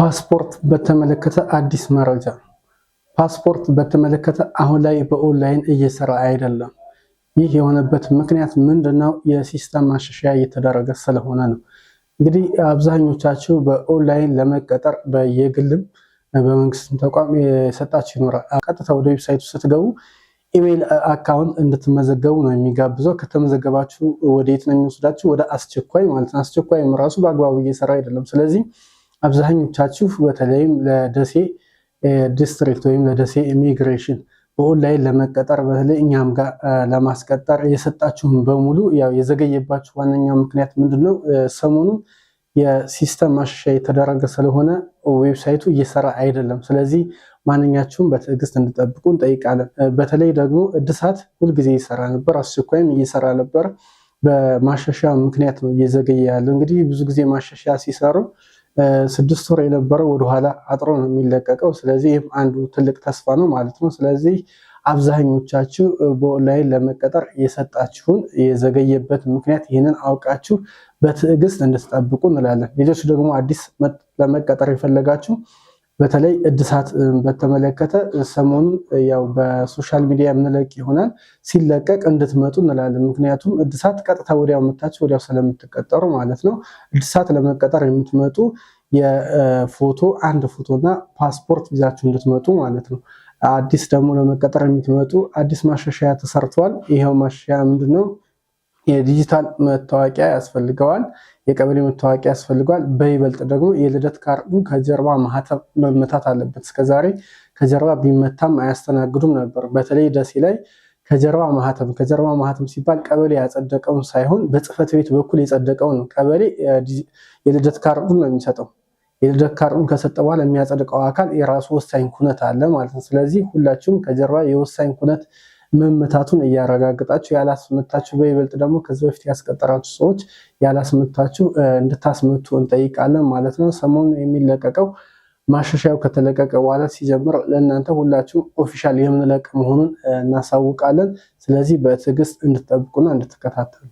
ፓስፖርት በተመለከተ አዲስ መረጃ። ፓስፖርት በተመለከተ አሁን ላይ በኦንላይን እየሰራ አይደለም። ይህ የሆነበት ምክንያት ምንድነው? የሲስተም ማሻሻያ እየተደረገ ስለሆነ ነው። እንግዲህ አብዛኞቻችሁ በኦንላይን ለመቀጠር በየግልም በመንግስትም ተቋም የሰጣችሁ ይኖራል። ቀጥታ ወደ ዌብሳይቱ ስትገቡ ኢሜይል አካውንት እንድትመዘገቡ ነው የሚጋብዘው። ከተመዘገባችሁ ወዴት ነው የሚወስዳችሁ? ወደ አስቸኳይ ማለት ነው። አስቸኳይም ራሱ በአግባቡ እየሰራ አይደለም። ስለዚህ አብዛኞቻችሁ በተለይም ለደሴ ዲስትሪክት ወይም ለደሴ ኢሚግሬሽን በኦንላይን ለመቀጠር በተለይ እኛም ጋር ለማስቀጠር የሰጣችሁን በሙሉ ያው የዘገየባችሁ ዋነኛው ምክንያት ምንድነው? ሰሞኑን የሲስተም ማሻሻያ የተደረገ ስለሆነ ዌብሳይቱ እየሰራ አይደለም። ስለዚህ ማንኛችሁም በትዕግስት እንድጠብቁ እንጠይቃለን። በተለይ ደግሞ እድሳት ሁልጊዜ ይሰራ ነበር፣ አስቸኳይም እየሰራ ነበር። በማሻሻያ ምክንያት ነው እየዘገየ ያለው። እንግዲህ ብዙ ጊዜ ማሻሻያ ሲሰሩ 6 ወር የነበረው ወደኋላ አጥሮ ነው የሚለቀቀው። ስለዚህ ይህም አንዱ ትልቅ ተስፋ ነው ማለት ነው። ስለዚህ አብዛኞቻችሁ በኦንላይን ለመቀጠር የሰጣችሁን የዘገየበት ምክንያት ይህንን አውቃችሁ በትዕግስት እንድትጠብቁ እንላለን። ሌሎች ደግሞ አዲስ ለመቀጠር የፈለጋችሁ በተለይ እድሳት በተመለከተ ሰሞኑን ያው በሶሻል ሚዲያ የምንለቅ ይሆናል፣ ሲለቀቅ እንድትመጡ እንላለን። ምክንያቱም እድሳት ቀጥታ ወዲያው መታችሁ ወዲያው ስለምትቀጠሩ ማለት ነው። እድሳት ለመቀጠር የምትመጡ የፎቶ አንድ ፎቶና ፓስፖርት ይዛችሁ እንድትመጡ ማለት ነው። አዲስ ደግሞ ለመቀጠር የምትመጡ አዲስ ማሻሻያ ተሰርቷል። ይሄው ማሻሻያ ምንድነው? የዲጂታል መታወቂያ ያስፈልገዋል፣ የቀበሌ መታወቂያ ያስፈልገዋል። በይበልጥ ደግሞ የልደት ካርዱ ከጀርባ ማህተም መመታት አለበት። እስከዛሬ ከጀርባ ቢመታም አያስተናግዱም ነበር። በተለይ ደሴ ላይ ከጀርባ ማህተም ሲባል ቀበሌ ያጸደቀውን ሳይሆን በጽህፈት ቤት በኩል የጸደቀውን ነው። ቀበሌ የልደት ካርዱን ነው የሚሰጠው። የልደት ካርዱን ከሰጠ በኋላ የሚያጸድቀው አካል የራሱ ወሳኝ ኩነት አለ ማለት ነው። ስለዚህ ሁላችሁም ከጀርባ የወሳኝ ኩነት መመታቱን እያረጋግጣችሁ ያላስመታችሁ፣ በይበልጥ ደግሞ ከዚህ በፊት ያስቀጠራችሁ ሰዎች ያላስመታችሁ እንድታስመቱ እንጠይቃለን ማለት ነው። ሰሞኑን የሚለቀቀው ማሻሻያው ከተለቀቀ በኋላ ሲጀምር ለእናንተ ሁላችሁም ኦፊሻል የምንለቅ መሆኑን እናሳውቃለን። ስለዚህ በትዕግስት እንድትጠብቁና እንድትከታተሉ